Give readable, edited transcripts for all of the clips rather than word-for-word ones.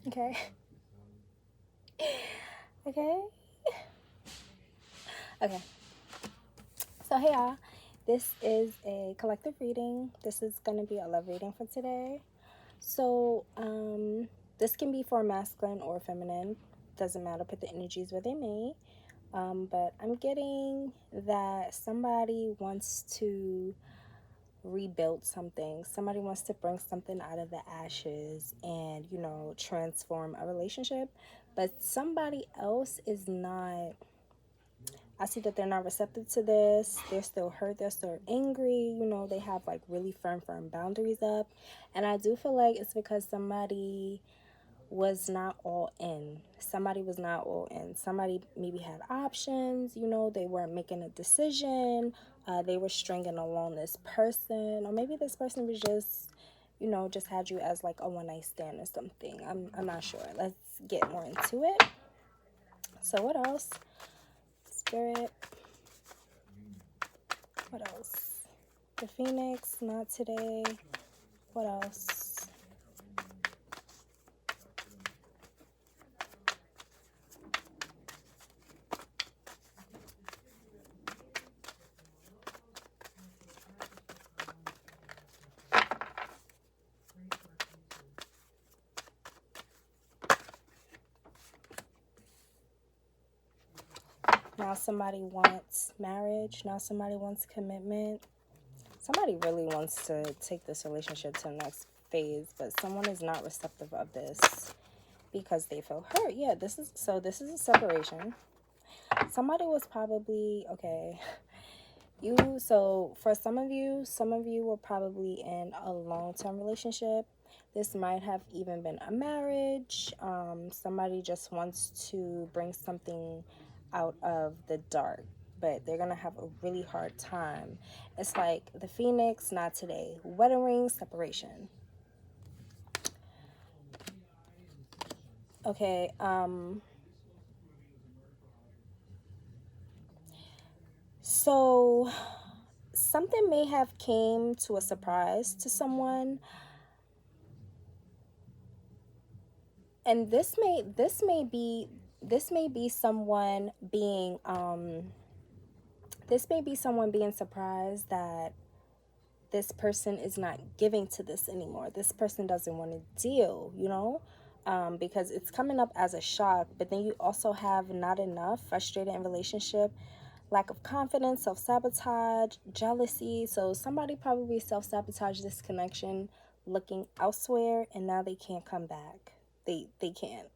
Okay. Okay. Okay. So, hey, y'all. This is a collective reading. This is going to be a love reading for today. So, this can be for masculine or feminine. Doesn't matter. Put the energies where they may. But I'm getting that somebody wants to rebuild something. Somebody wants to bring something out of the ashes and, transform a relationship. But somebody else is not. I see that they're not receptive to this. They're still hurt. They're still angry. They have like really firm boundaries up. And I do feel like it's because somebody was not all in. Somebody was not all in. Somebody maybe had options. They weren't making a decision. They were stringing along this person. Or maybe this person was just had you as like a one night stand or something. I'm not sure. Let's get more into it. So what else? Spirit. What else? The Phoenix, not today. What else? Now somebody wants marriage. Now somebody wants commitment. Somebody really wants to take this relationship to the next phase, but someone is not receptive of this because they feel hurt. Yeah, this is a separation. Somebody was probably okay. So for some of you were probably in a long-term relationship. This might have even been a marriage. Somebody just wants to bring something out of the dark, but they're gonna have a really hard time. It's like the Phoenix, not today. Wedding ring, separation. Okay, so something may have came to a surprise to someone, and this may be someone being surprised that this person is not giving to this anymore. This person doesn't want to deal, because it's coming up as a shock. But then you also have not enough, frustrated in relationship, lack of confidence, self-sabotage, jealousy. So somebody probably self-sabotaged this connection looking elsewhere, and now they can't come back. They can't.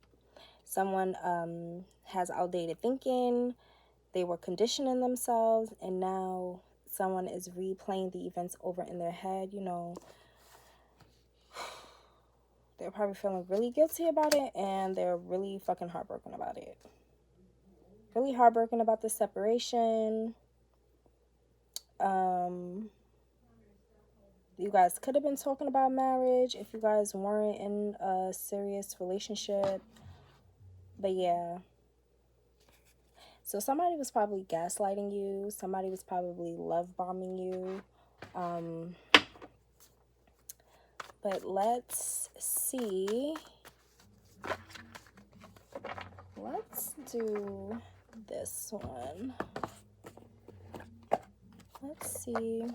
Someone has outdated thinking. They were conditioning themselves, and now someone is replaying the events over in their head. They're probably feeling really guilty about it, and they're really fucking heartbroken about it. Really heartbroken about the separation. You guys could have been talking about marriage if you guys weren't in a serious relationship. But yeah. So somebody was probably gaslighting you. Somebody was probably love bombing you. But let's see. Let's do this one. Let's see.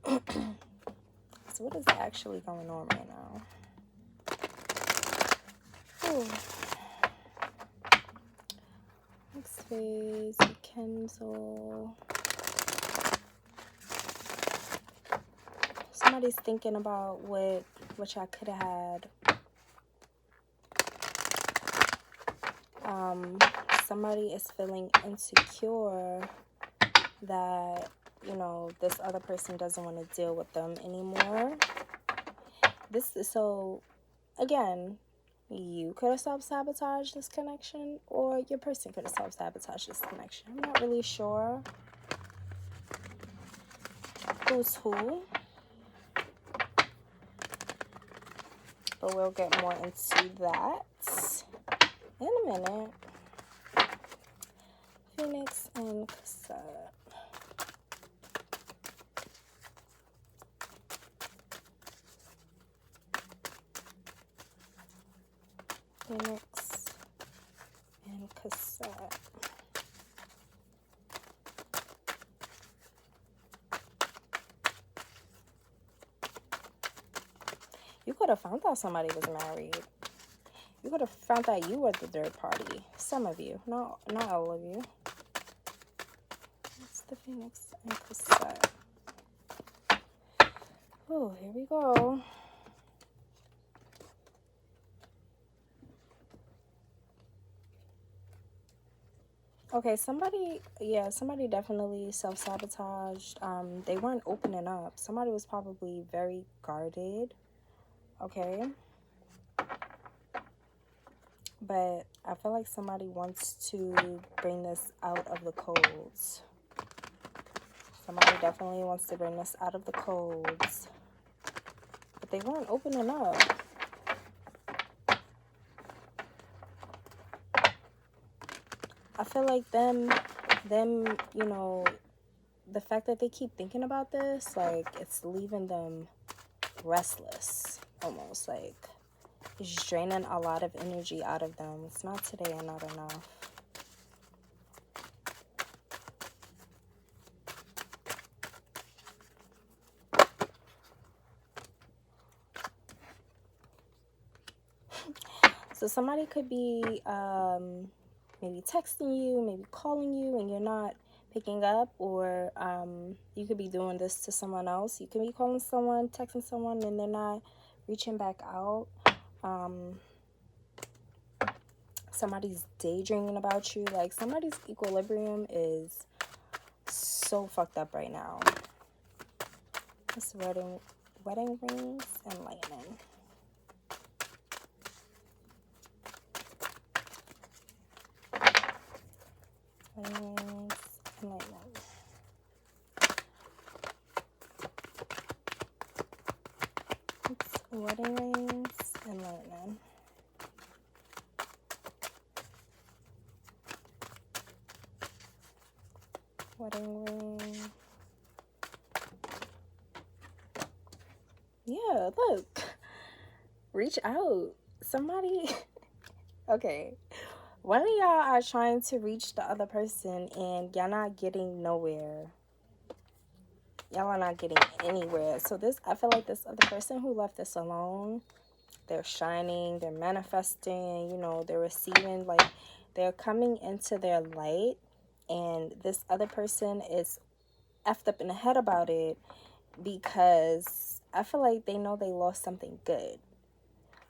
So what is actually going on right now? Ooh. Next phase, Kenzel. Somebody's thinking about which I could have had. Somebody is feeling insecure that, this other person doesn't want to deal with them anymore. So, again, you could have self-sabotaged this connection, or your person could have self-sabotaged this connection. I'm not really sure who's who, but we'll get more into that in a minute. Phoenix and Cassette. Phoenix and cassette. You could have found out somebody was married. You could have found out you were the third party. Some of you, not all of you. That's the Phoenix and cassette. Oh, here we go. Okay, somebody definitely self-sabotaged. They weren't opening up. Somebody was probably very guarded. Okay. But I feel like somebody wants to bring this out of the codes. Somebody definitely wants to bring this out of the codes. But they weren't opening up. I feel like them, you know, the fact that they keep thinking about this, like, it's leaving them restless, almost. Like, it's draining a lot of energy out of them. It's not today and not enough. So somebody could be maybe texting you, maybe calling you, and you're not picking up, or you could be doing this to someone else. You could be calling someone, texting someone, and they're not reaching back out. Somebody's daydreaming about you. Like, somebody's equilibrium is so fucked up right now. It's wedding rings and lightning. Wedding rings and lightning. It's wedding rings and lightning. Wedding ring. Yeah, look. Reach out. Somebody. Okay. One of y'all are trying to reach the other person and y'all not getting nowhere. Y'all are not getting anywhere. So I feel like this other person who left this alone, they're shining, they're manifesting, you know, they're receiving, like, they're coming into their light, and this other person is effed up in the head about it because I feel like they know they lost something good.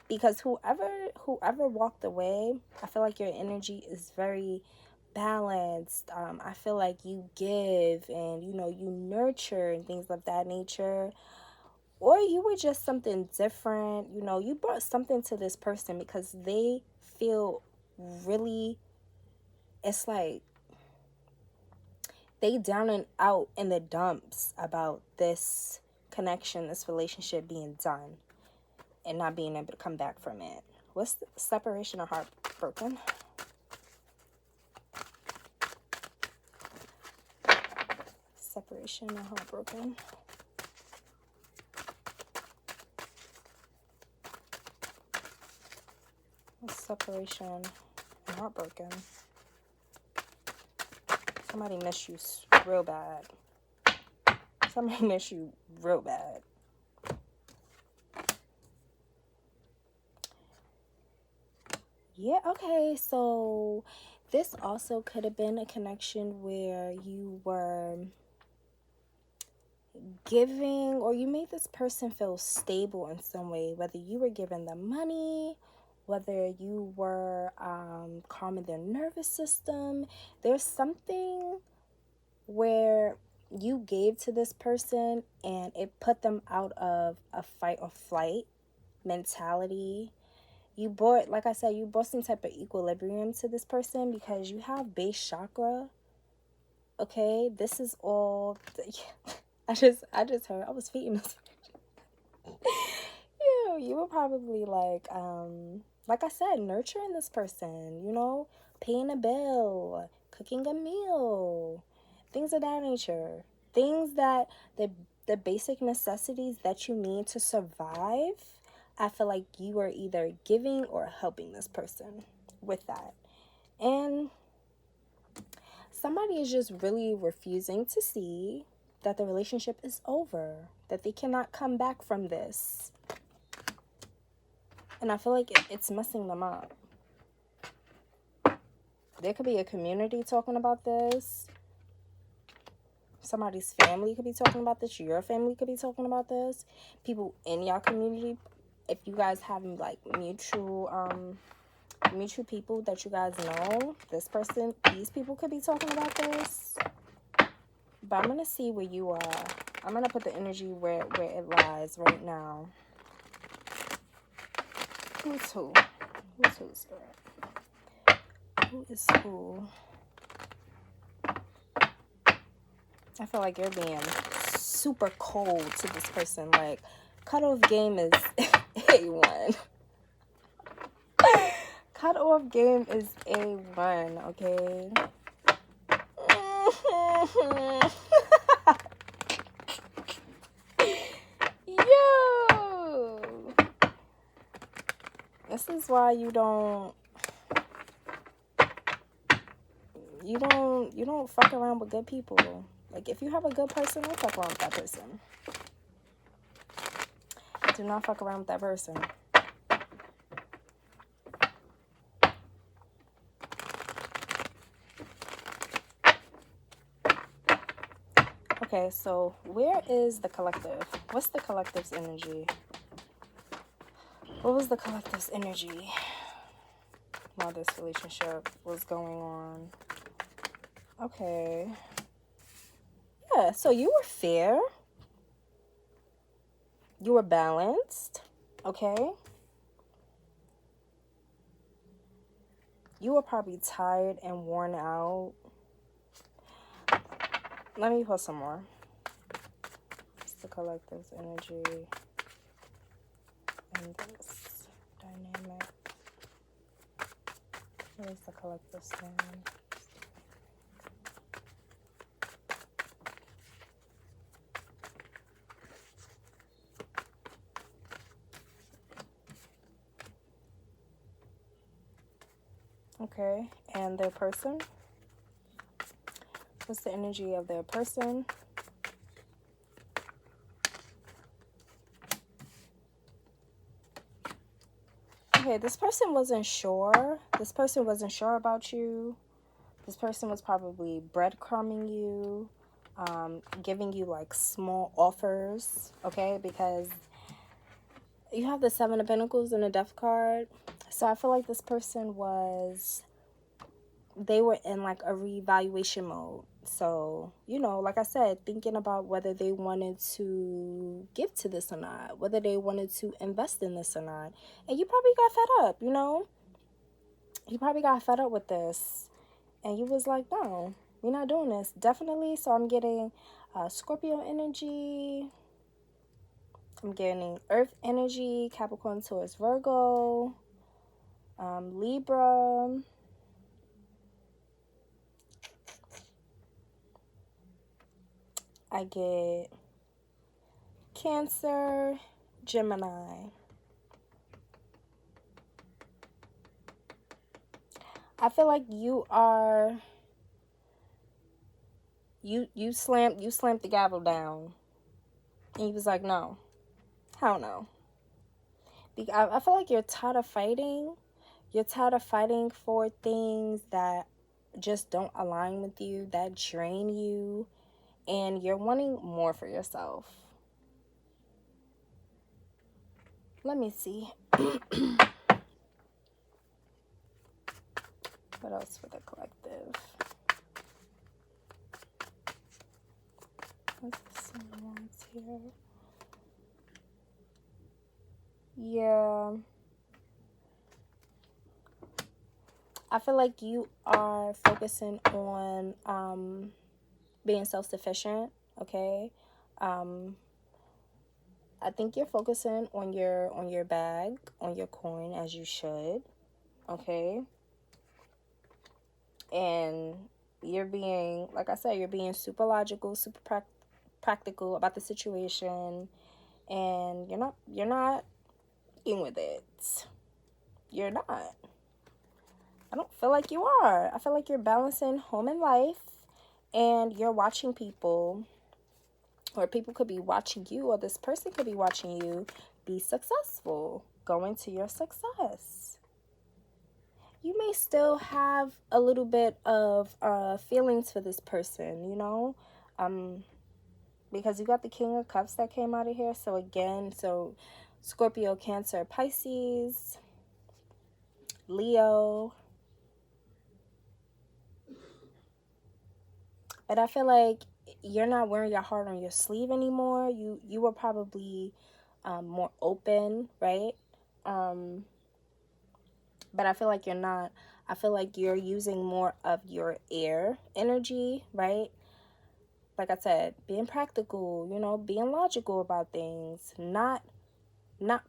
Because whoever walked away, I feel like your energy is very balanced. I feel like you give and, you know, you nurture and things of that nature. Or you were just something different. You know, you brought something to this person because they feel really, it's like they down and out in the dumps about this connection, this relationship being done and not being able to come back from it. What's the separation or heartbroken? Separation or heartbroken? Separation and heartbroken. Somebody miss you real bad. Somebody miss you real bad. Yeah, okay, so this also could have been a connection where you were giving, or you made this person feel stable in some way, whether you were giving them money, whether you were calming their nervous system. There's something where you gave to this person and it put them out of a fight or flight mentality. You brought, like I said, you brought some type of equilibrium to this person because you have base chakra. Okay, this is all. I just heard. I was feeding this. You were probably like I said, nurturing this person. You know, paying a bill, cooking a meal, things of that nature. Things that the basic necessities that you need to survive. I feel like you are either giving or helping this person with that. And somebody is just really refusing to see that the relationship is over, that they cannot come back from this. And I feel like it's messing them up. There could be a community talking about this. Somebody's family could be talking about this. Your family could be talking about this. People in your community, if you guys have like mutual people that you guys know, these people could be talking about this. But I'm gonna see where you are. I'm gonna put the energy where it lies right now. Who's who? Who's who, Spirit? Who is who? I feel like you're being super cold to this person. Like, cutoff game is A1. Cutoff game is A1, okay? Yo! This is why you don't fuck around with good people. Like, if you have a good person, don't fuck around with that person. Do not fuck around with that person. Okay, so where is the collective? What's the collective's energy? What was the collective's energy while this relationship was going on? Okay. Yeah, so you were fair. You were balanced. Okay. You were probably tired and worn out. Let me put some more. It's the collective's energy in this dynamic. What is the collective stand? Okay, and their person? What's the energy of their person? Okay, this person wasn't sure. This person wasn't sure about you. This person was probably breadcrumbing you, giving you like small offers, okay? Because you have the Seven of Pentacles and the Death card. So I feel like this person they were in like a reevaluation mode. So, you know, like I said, thinking about whether they wanted to give to this or not, whether they wanted to invest in this or not. And you probably got fed up, you know? You probably got fed up with this. And you was like, no, we're not doing this. Definitely. So I'm getting Scorpio energy. I'm getting Earth energy, Capricorn, Taurus, Virgo, Libra. I get Cancer, Gemini. I feel like you are you slammed the gavel down. And he was like, no. Hell no. I feel like you're tired of fighting. You're tired of fighting for things that just don't align with you, that drain you, and you're wanting more for yourself. Let me see. What else for the collective? What's the ones here? Yeah. I feel like you are focusing on being self-sufficient, okay? I think you're focusing on your bag, on your coin, as you should, okay? And you're being, like I said, you're being super logical, super practical about the situation, and you're not sticking with it. You're not. I don't feel like you are. I feel like you're balancing home and life, and you're watching people, or people could be watching you, or this person could be watching you be successful, going to your success. You may still have a little bit of feelings for this person, you know, because you got the King of Cups that came out of here. So again, so Scorpio, Cancer, Pisces, Leo. But I feel like you're not wearing your heart on your sleeve anymore. You were probably more open, right? But I feel like you're not. I feel like you're using more of your air energy, right? Like I said, being practical, you know, being logical about things, not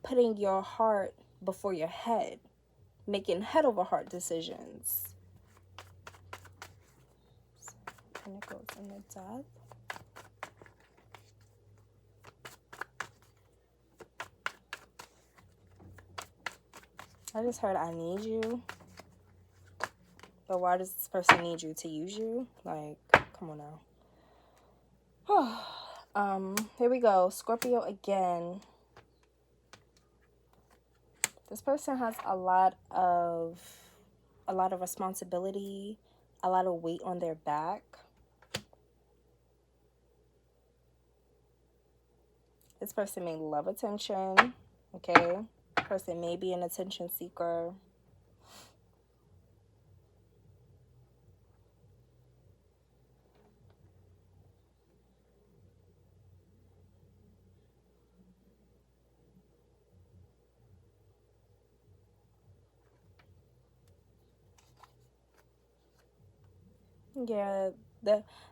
putting your heart before your head, making head over heart decisions. Pentacles and the Death. I just heard I need you. But why does this person need you? To use you? Like, come on now. Here we go. Scorpio again. This person has a lot of responsibility, a lot of weight on their back. This person may love attention, okay? Person may be an attention seeker. Yeah,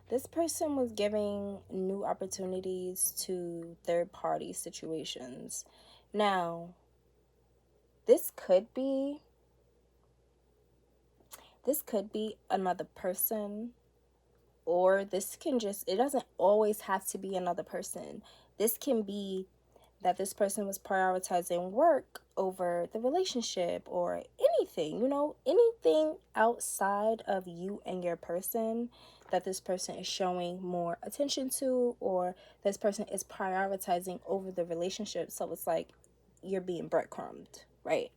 this person was giving new opportunities to third-party situations. Now, this could be another person, or this can just, it doesn't always have to be another person. This can be that this person was prioritizing work over the relationship, or anything, you know, anything outside of you and your person that this person is showing more attention to, or this person is prioritizing over the relationship. So it's like you're being breadcrumbed, right?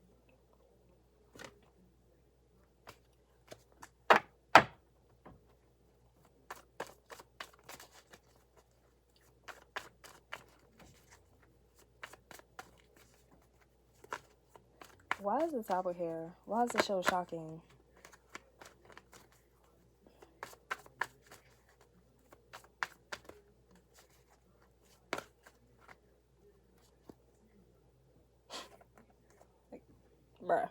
Why is the Tower here? Why is the show shocking? Like, bruh.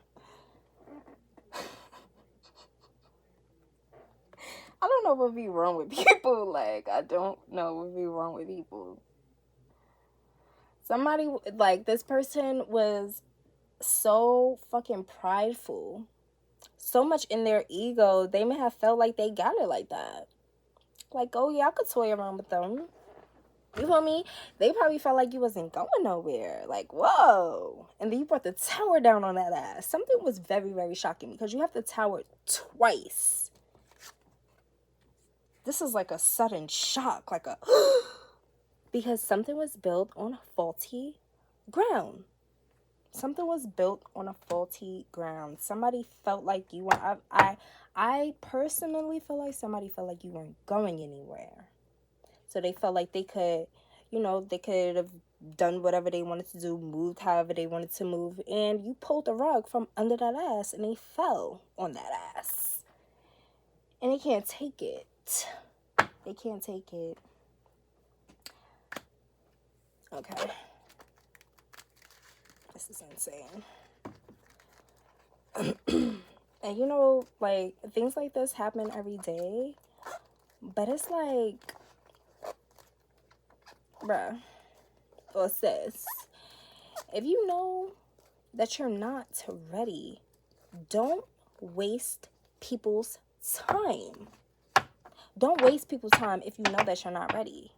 I don't know what would be wrong with people. Like, I don't know what would be wrong with people. Somebody, like, this person was so fucking prideful, so much in their ego, they may have felt like they got it like that. Like, oh yeah, I could toy around with them. You feel me? They probably felt like you wasn't going nowhere. Like, whoa. And then you brought the tower down on that ass. Something was very, very shocking, because you have the tower twice. This is like a sudden shock, like a because something was built on faulty ground. Something was built on a faulty ground. Somebody felt like you were, I personally feel like somebody felt like you weren't going anywhere. So they felt like they could, you know, they could have done whatever they wanted to do, moved however they wanted to move, and you pulled the rug from under that ass, and they fell on that ass. And they can't take it. They can't take it. Okay. This is insane. And you know, like, things like this happen every day. But it's like, bruh, or sis, if you know that you're not ready, don't waste people's time. Don't waste people's time if you know that you're not ready.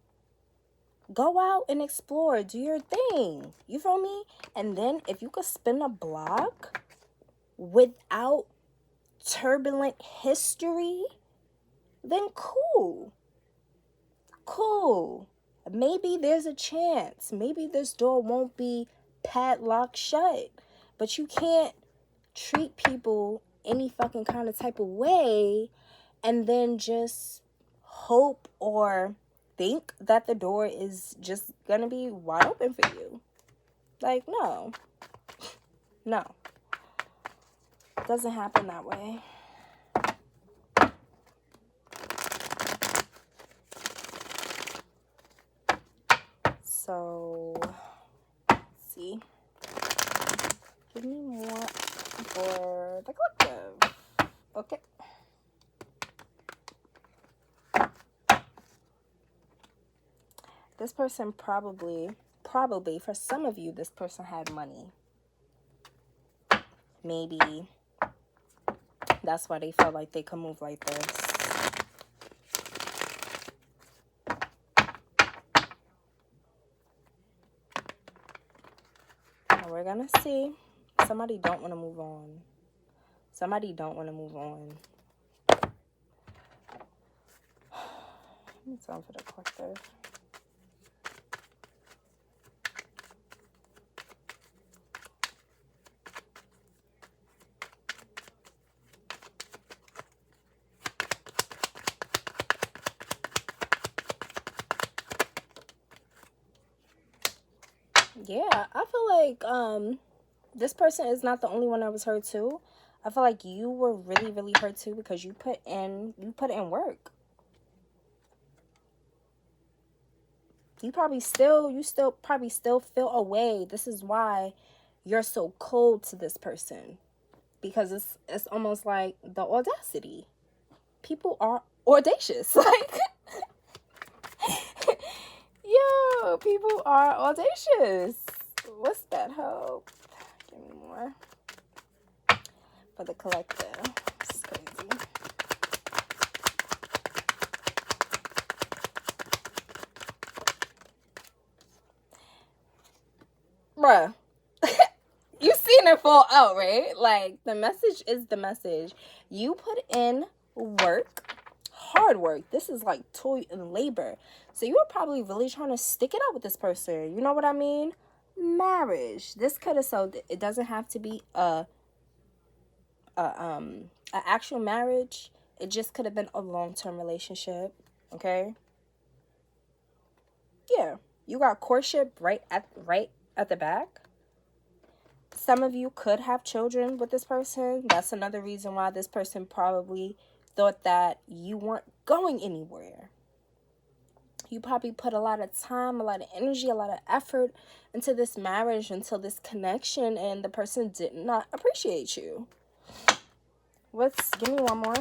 Go out and explore. Do your thing. You feel me? And then if you could spin a block without turbulent history, then cool. Cool. Maybe there's a chance. Maybe this door won't be padlocked shut. But you can't treat people any fucking kind of type of way and then just hope or think that the door is just gonna be wide open for you. Like, no. No. It doesn't happen that way. So, let's see. Give me more for the collective. Okay. This person probably, for some of you, this person had money. Maybe that's why they felt like they could move like this. Now we're gonna see. Somebody don't want to move on. Somebody don't want to move on. It's on for the collective. Yeah, I feel like this person is not the only one that was hurt too. I feel like you were really, really hurt too because you put in work. You probably still feel away. This is why you're so cold to this person. Because it's almost like the audacity. People are audacious. Like, yo, people are audacious. What's that hope? Give me more. For the collective. It's crazy. Bruh. You seen it fall out, right? Like, the message is the message. You put in work, hard work. This is like toil and labor. So you were probably really trying to stick it out with this person. You know what I mean? Marriage. This could have, so it doesn't have to be a actual marriage. It just could have been a long-term relationship. Okay? Yeah. You got courtship right at the back. Some of you could have children with this person. That's another reason why this person probably thought that you weren't going anywhere. You probably put a lot of time, a lot of energy, a lot of effort into this marriage, into this connection, and the person did not appreciate you. Give me one more.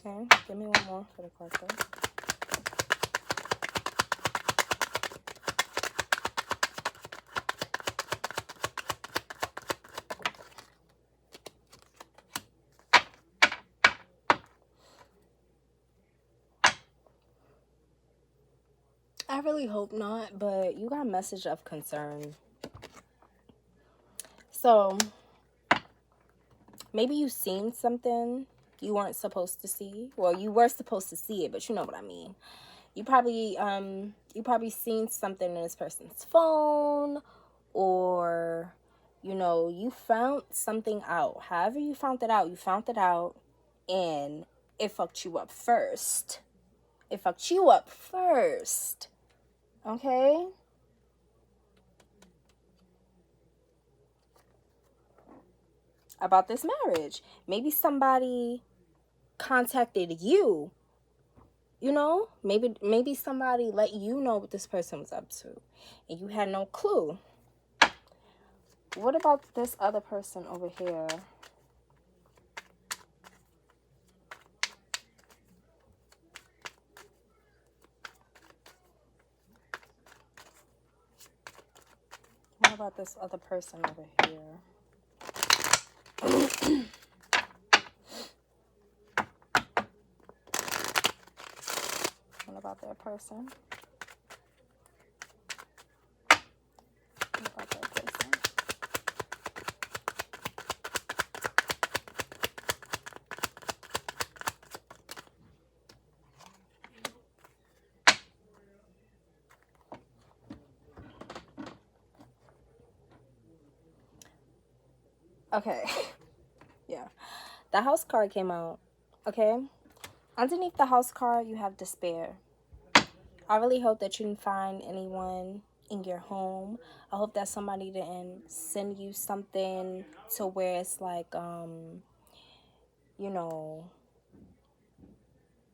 Okay, give me one more for the collective. I really hope not, but you got a message of concern. So, maybe you seen something you weren't supposed to see. Well, you were supposed to see it, but you know what I mean. You probably seen something in this person's phone, or, you know, you found something out. However you found it out, and it fucked you up first. Okay? About this marriage. Maybe somebody contacted you. You know? Maybe somebody let you know what this person was up to. And you had no clue. What about this other person over here? What about this other person over here? information about their person. About their person. Okay. Yeah. The house card came out. Okay. Underneath the house card, you have despair. I really hope that you can find anyone in your home. I hope that somebody didn't send you something to where it's like, you know,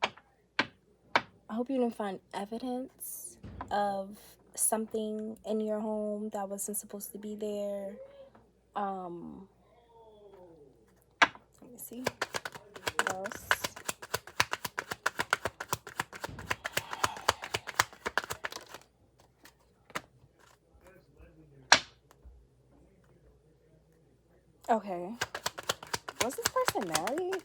I hope you didn't find evidence of something in your home that wasn't supposed to be there. Let me see. What else? Okay. Was this person married?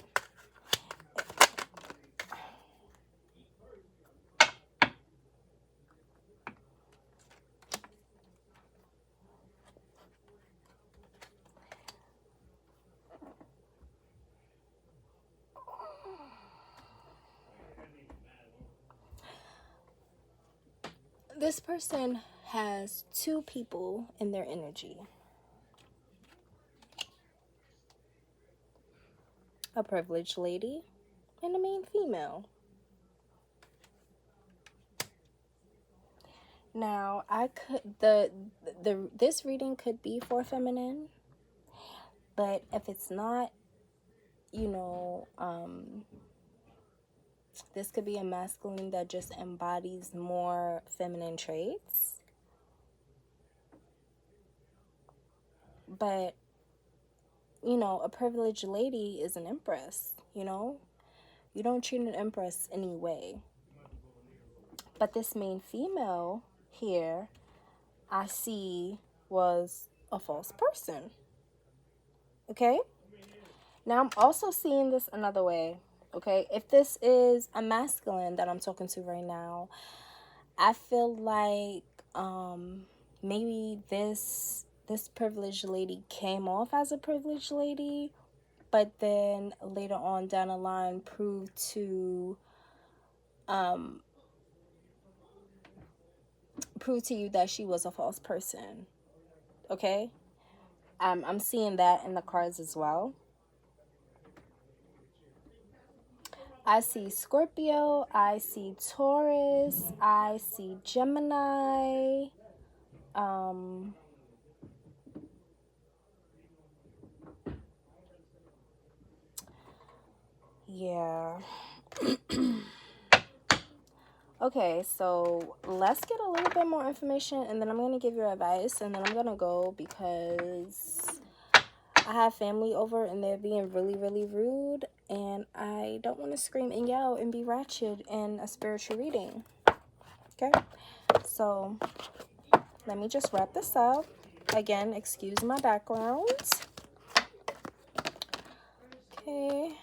This person has two people in their energy. A privileged lady and a main female. Now, this reading could be for feminine, but if it's not, you know, this could be a masculine that just embodies more feminine traits. But, you know, a privileged lady is an empress, you know? You don't treat an empress any way. But this main female here, I see, was a false person. Okay? Now, I'm also seeing this another way. Okay? If this is a masculine that I'm talking to right now, I feel like maybe this privileged lady came off as a privileged lady, but then later on down the line proved to you that she was a false person. Okay? I'm seeing that in the cards as well. I see Scorpio, I see Taurus, I see Gemini, yeah. Okay, so let's get a little bit more information, and then I'm going to give you advice, and then I'm going to go because I have family over, and they're being really, really rude, and I don't want to scream and yell and be ratchet in a spiritual reading. Okay? So, let me just wrap this up. Again, excuse my background. Okay.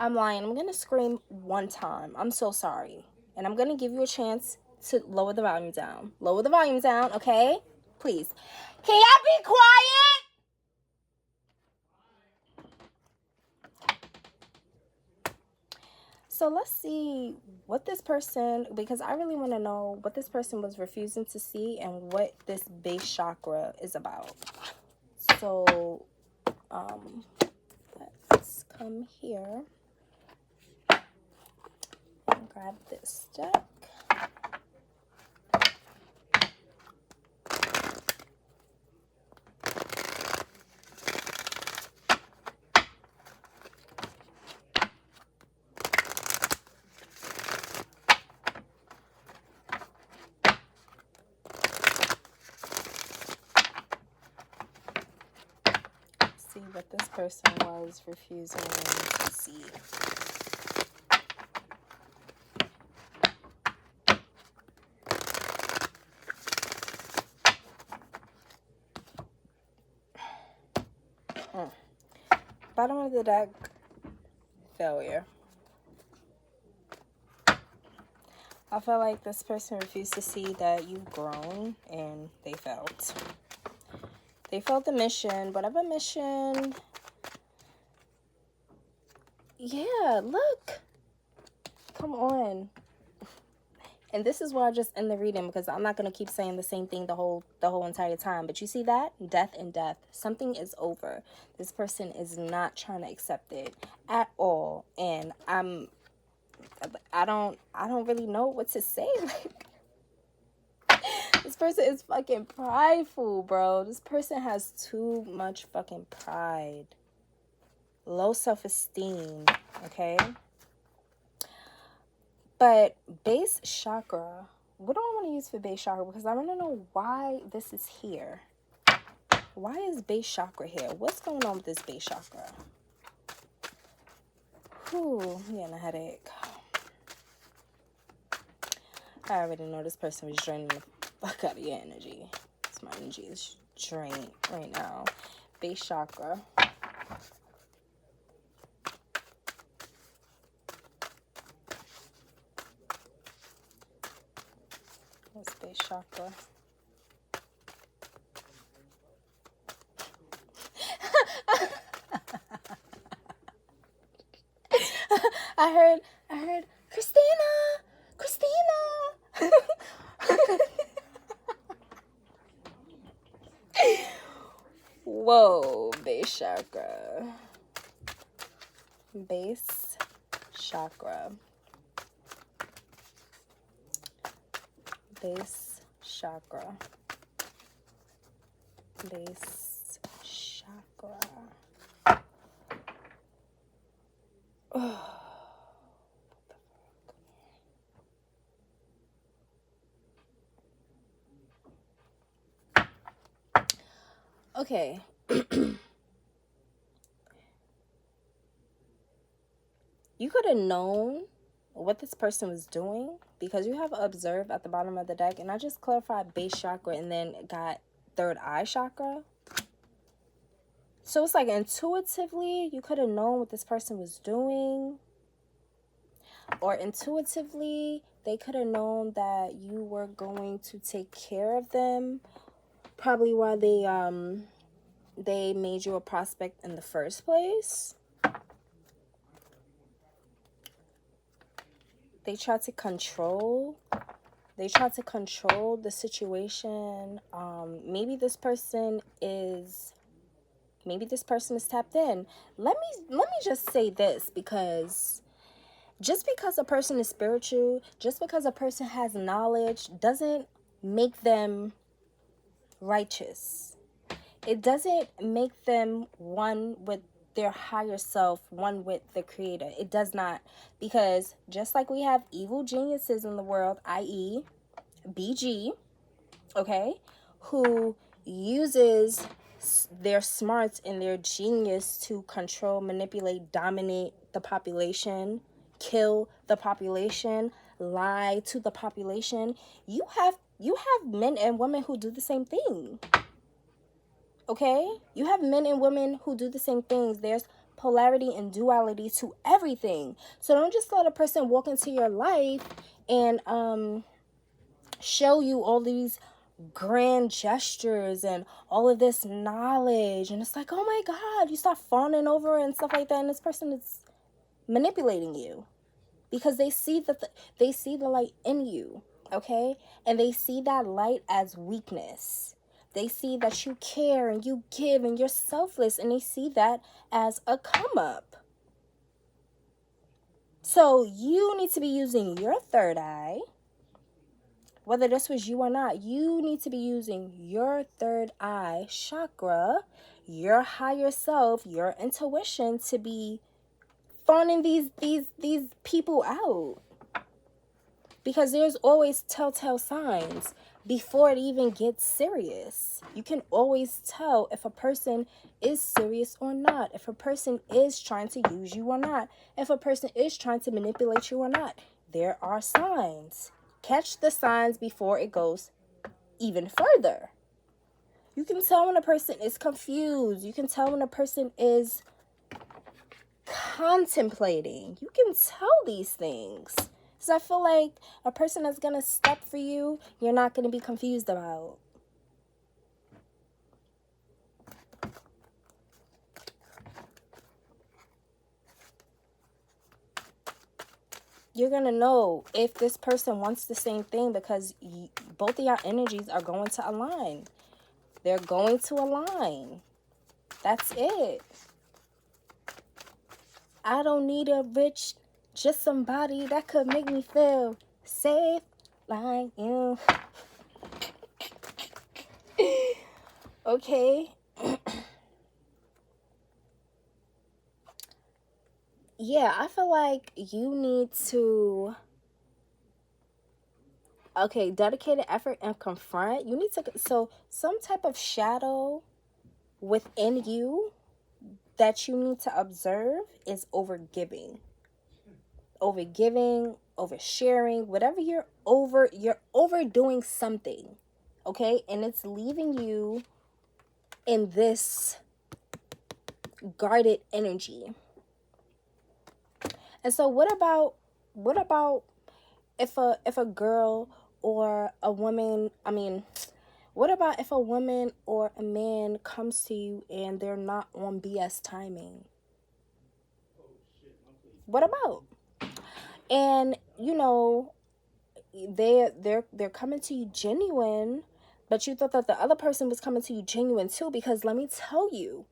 I'm lying. I'm going to scream one time. I'm so sorry. And I'm going to give you a chance to lower the volume down. Lower the volume down, okay? Please. Can y'all be quiet? So let's see what this person, because I really want to know what this person was refusing to see and what this base chakra is about. So, let's come here and grab this deck. See what this person was refusing to see. Bottom of the deck, failure. I feel like this person refused to see that you've grown, and they failed. They failed the mission, whatever mission. Yeah, look. Come on. And this is where I just end the reading, because I'm not going to keep saying the same thing the whole entire time. But you see that? Death and death. Something is over. This person is not trying to accept it at all. And I don't really know what to say. Like, this person is fucking prideful, bro. This person has too much fucking pride. Low self-esteem, okay? But base chakra, what do I want to use for base chakra? Because I want to know why this is here. Why is base chakra here? What's going on with this base chakra? Whew, I'm getting a headache. I already know this person was draining the fuck out of your energy. It's my energy is drained right now. Base chakra. What's base chakra? I heard, Christina. Whoa, base chakra. Base chakra. Base chakra. Base chakra. Oh. Okay. You could have known what this person was doing because you have observe at the bottom of the deck, and I just clarified base chakra and then got third eye chakra. So it's like intuitively you could have known what this person was doing, or intuitively they could have known that you were going to take care of them, probably why they made you a prospect in the first place. They tried to control the situation. Maybe this person is tapped in. Let me just say this, because just because a person is spiritual, just because a person has knowledge, doesn't make them righteous. It doesn't make them one with their higher self, one with the creator. It does not. Because just like we have evil geniuses in the world, i.e. BG, okay, who uses their smarts and their genius to control, manipulate, dominate the population, kill the population, lie to the population. You have men and women who do the same thing. Okay? You have men and women who do the same things. There's polarity and duality to everything. So don't just let a person walk into your life and show you all these grand gestures and all of this knowledge, and it's like, oh my God, you start fawning over and stuff like that, and this person is manipulating you because they see the light in you, okay? And they see that light as weakness. They see that you care and you give and you're selfless, and they see that as a come up. So you need to be using your third eye. Whether this was you or not, you need to be using your third eye chakra, your higher self, your intuition, to be phoning these people out. Because there's always telltale signs before it even gets serious. You can always tell if a person is serious or not, if a person is trying to use you or not, if a person is trying to manipulate you or not. There are signs. Catch the signs before it goes even further. You can tell when a person is confused. You can tell when a person is contemplating. You can tell these things. So I feel like a person that's going to step for you, you're not going to be confused about. You're going to know if this person wants the same thing, because both of your energies are going to align. They're going to align. That's it. I don't need a rich, just somebody that could make me feel safe like you. Okay. Yeah, I feel like you need to, okay, dedicated effort and confront. You need to, so some type of shadow within you that you need to observe is overgiving. Overgiving, oversharing, whatever you're overdoing something. Okay? And it's leaving you in this guarded energy. And so what about if a girl or a woman, what about if a woman or a man comes to you and they're not on BS timing? What about? And you know, they're coming to you genuine, but you thought that the other person was coming to you genuine too, because let me tell you,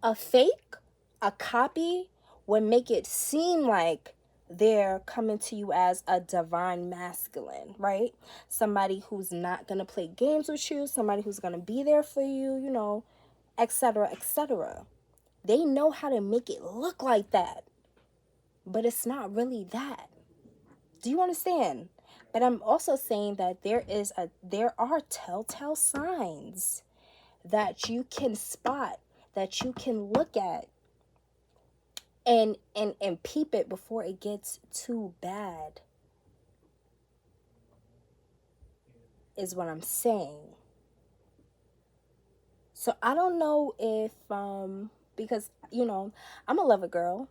a fake, a copy would make it seem like they're coming to you as a divine masculine, right? Somebody who's not going to play games with you, somebody who's going to be there for you, you know, etc., etc. They know how to make it look like that, but it's not really that. Do you understand? But I'm also saying that there are telltale signs that you can spot, that you can look at and peep it before it gets too bad, is what I'm saying. So I don't know if because you know, I'm a lover girl.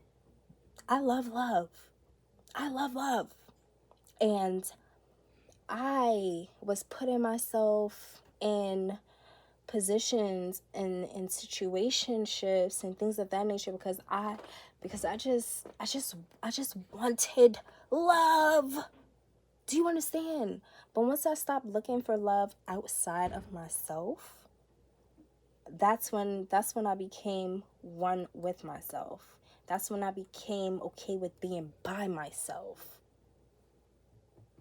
I love love. I love love. And I was putting myself in positions and in situationships and things of that nature because I just wanted love. Do you understand? But once I stopped looking for love outside of myself, that's when I became one with myself. That's when I became okay with being by myself.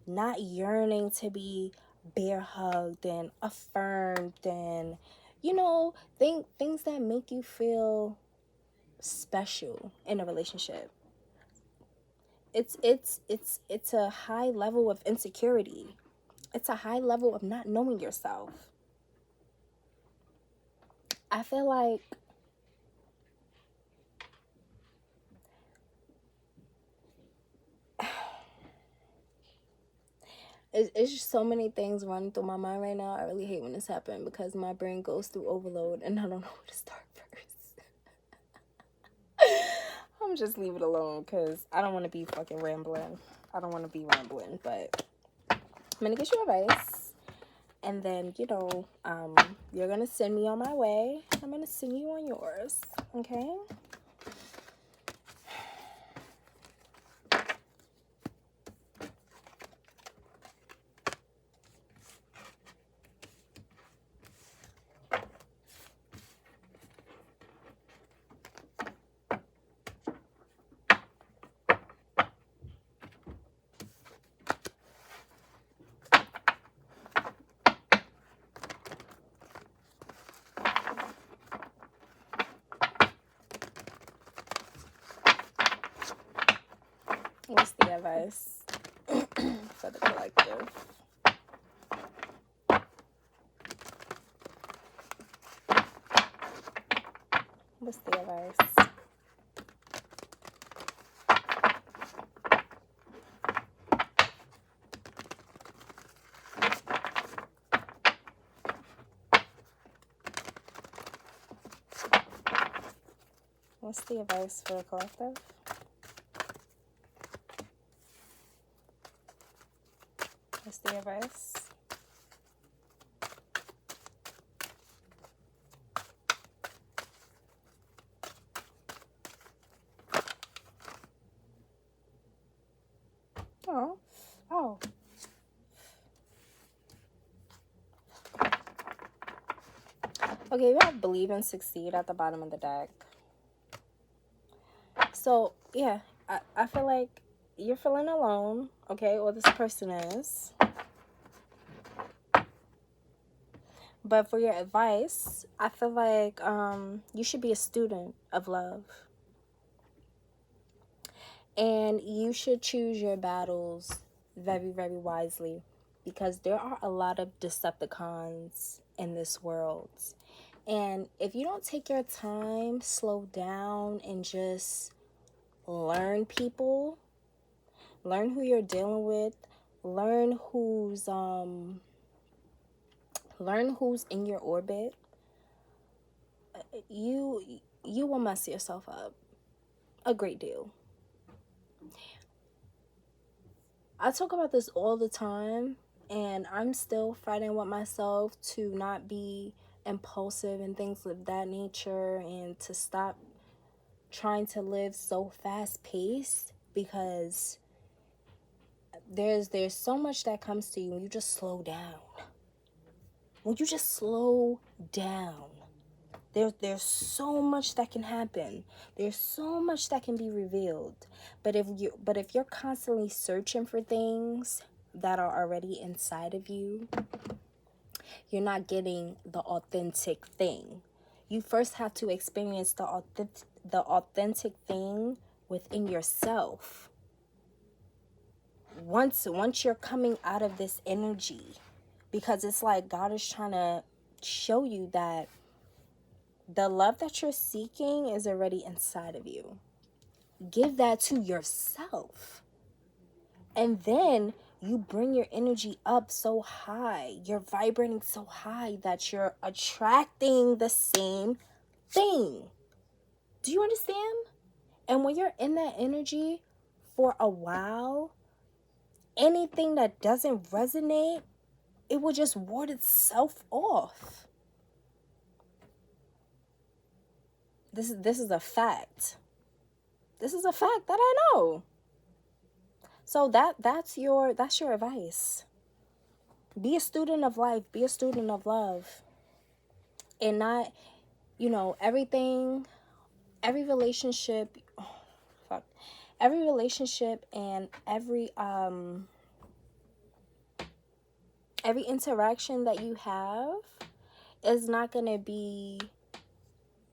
Not yearning to be bear hugged and affirmed and, you know, things that make you feel special in a relationship. It's a high level of insecurity. It's a high level of not knowing yourself. I feel like it's just so many things running through my mind right now. I really hate when this happens because my brain goes through overload and I don't know where to start first. I'm just leave it alone because I don't want to be fucking rambling. I don't want to be rambling, but I'm gonna get you advice, and then you know, you're gonna send me on my way. I'm gonna send you on yours. Okay. What's the advice for the collective? What's the advice? What's the advice for the collective? That's the advice. Oh. Oh. Okay, we have believe and succeed at the bottom of the deck. So, yeah, I feel like you're feeling alone, okay, or this person is. But for your advice, I feel like you should be a student of love. And you should choose your battles very, very wisely, because there are a lot of Decepticons in this world. And if you don't take your time, slow down, and just learn people, learn who you're dealing with, learn who's in your orbit, you will mess yourself up a great deal. I talk about this all the time, and I'm still fighting with myself to not be impulsive and things of that nature, and to stop trying to live so fast paced, because there's so much that comes to you when you just slow down. When you just slow down, there's so much that can happen. There's so much that can be revealed. But if you're constantly searching for things that are already inside of you, you're not getting the authentic thing. You first have to experience the authentic thing within yourself. Once you're coming out of this energy, because it's like God is trying to show you that the love that you're seeking is already inside of you. Give that to yourself. And then you bring your energy up so high. You're vibrating so high that you're attracting the same thing. Do you understand? And when you're in that energy for a while, anything that doesn't resonate, it will just ward itself off. This is a fact. This is a fact that I know. So that's your advice. Be a student of life. Be a student of love. And not, every relationship, every relationship and every interaction that you have is not going to be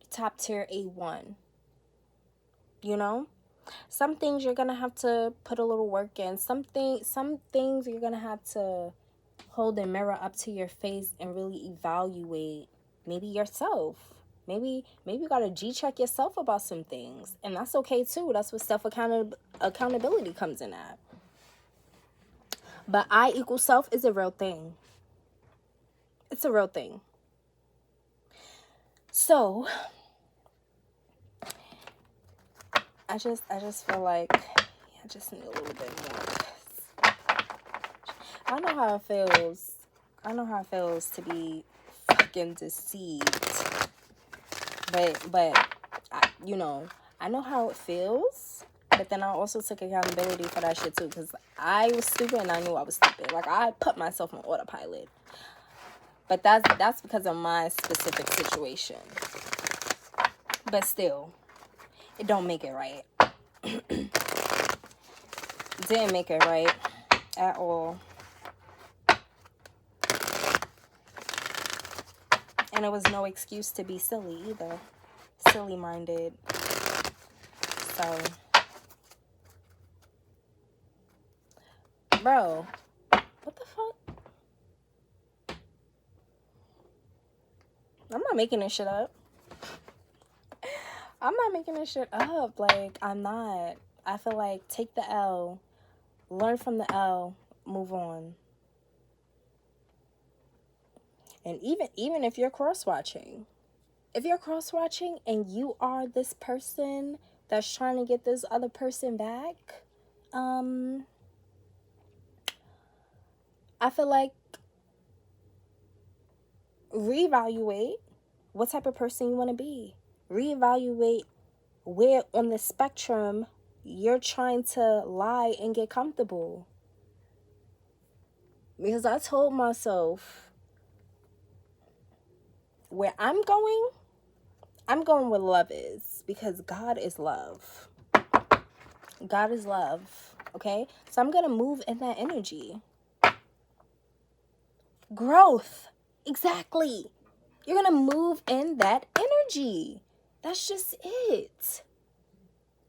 top tier A1. Some things you're going to have to put a little work in. Some things you're going to have to hold a mirror up to your face and really evaluate maybe yourself. Maybe you got to G-check yourself about some things. And that's okay too. That's what accountability comes in at. But I equal self is a real thing. It's a real thing. So I just feel like I just need a little bit more. I know how it feels. I know how it feels to be fucking deceived. But I know how it feels. But then I also took accountability for that shit too, because I was stupid and I knew I was stupid. Like, I put myself on autopilot. But that's because of my specific situation. But still, it don't make it right. Didn't make it right at all. And it was no excuse to be silly either. Silly minded. So, bro, what the fuck? I'm not making this shit up. I'm not making this shit up. Like, I'm not. I feel like take the L, learn from the L, move on. And even if you're cross-watching, and you are this person that's trying to get this other person back, I feel like reevaluate what type of person you want to be. Reevaluate where on the spectrum you're trying to lie and get comfortable. Because I told myself, where I'm going where love is, because God is love. God is love, okay? So I'm going to move in that energy. Growth. Exactly. You're going to move in that energy. That's just it.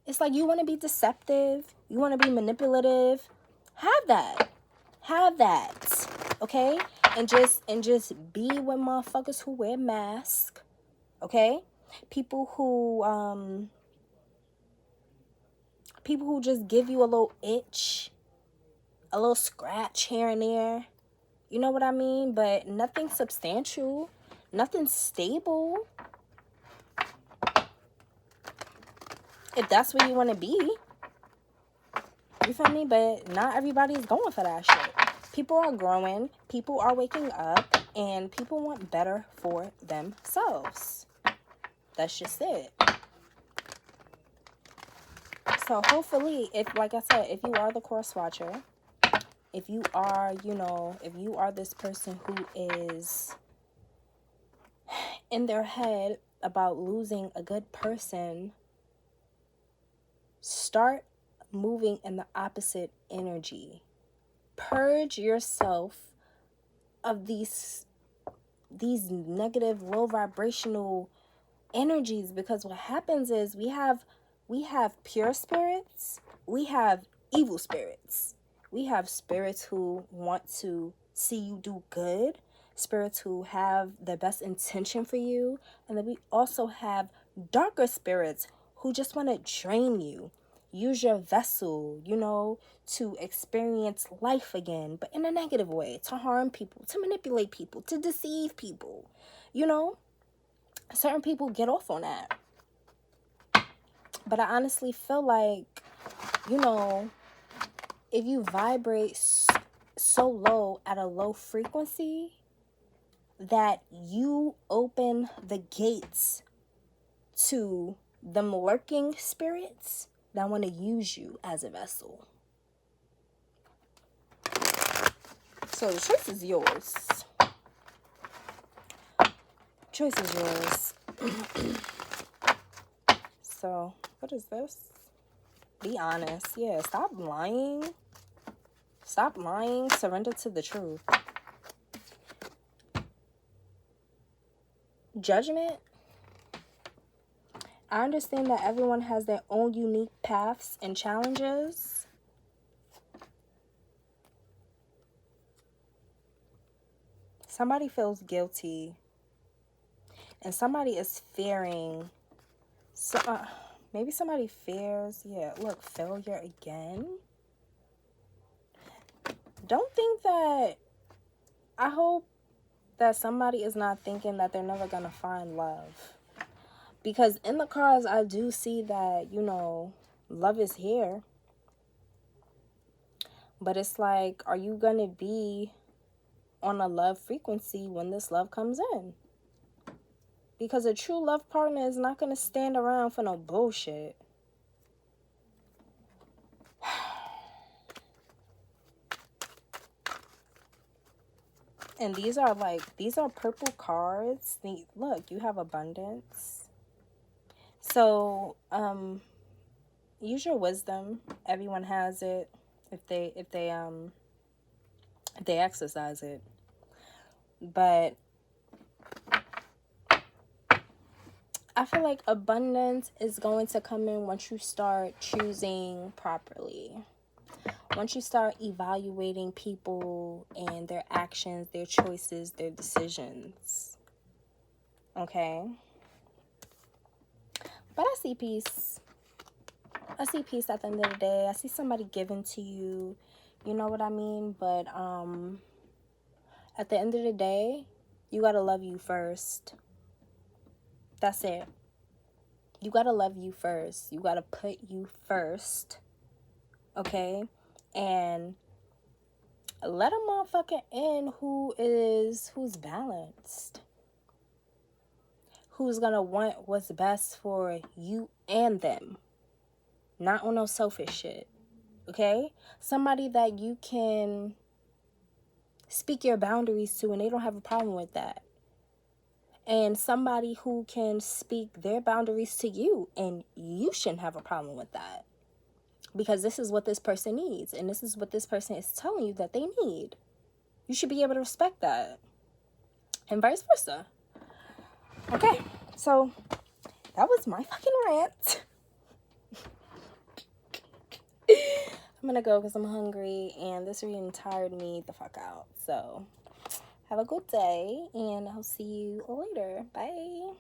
It's like you want to be deceptive. You want to be manipulative. Have that. Have that. Okay? And just be with motherfuckers who wear masks. Okay? People who just give you a little itch, a little scratch here and there. You know what I mean? But nothing substantial, nothing stable. If that's where you want to be. You feel me? But not everybody's going for that shit. People are growing, people are waking up, and people want better for themselves. That's just it. So hopefully, if, like I said, if you are the cross watcher, if you are, if you are this person who is in their head about losing a good person, start moving in the opposite energy. Purge yourself of these negative, low vibrational energies, because what happens is we have pure spirits, we have evil spirits. We have spirits who want to see you do good, spirits who have the best intention for you, and then we also have darker spirits who just want to drain you, use your vessel, to experience life again, but in a negative way, to harm people, to manipulate people, to deceive people. Certain people get off on that. But I honestly feel like, if you vibrate so low at a low frequency, that you open the gates to them lurking spirits that want to use you as a vessel. So the choice is yours. Choice is yours. So, what is this? Be honest. Yeah, stop lying. Stop lying. Surrender to the truth. Judgment. I understand that everyone has their own unique paths and challenges. Somebody feels guilty. And somebody is fearing. Maybe somebody fears, failure again. Don't think that. I hope that somebody is not thinking that they're never going to find love. Because in the cards, I do see that, love is here. But it's like, are you going to be on a love frequency when this love comes in? Because a true love partner is not going to stand around for no bullshit. And these are purple cards. Look, you have abundance. So, use your wisdom. Everyone has it if they exercise it. But I feel like abundance is going to come in once you start choosing properly. Once you start evaluating people and their actions, their choices, their decisions. Okay? But I see peace. I see peace at the end of the day. I see somebody giving to you. You know what I mean? But at the end of the day, you gotta love you first. That's it. You gotta love you first. You gotta put you first. Okay? And let a motherfucker in who's balanced, who's gonna want what's best for you and them, not on no selfish shit. Okay? Somebody that you can speak your boundaries to and they don't have a problem with that. And somebody who can speak their boundaries to you and you shouldn't have a problem with that. Because this is what this person needs and this is what this person is telling you that they need. You should be able to respect that. And vice versa. Okay, so that was my fucking rant. I'm gonna go because I'm hungry and this reading tired me the fuck out. So have a good day and I'll see you later. Bye.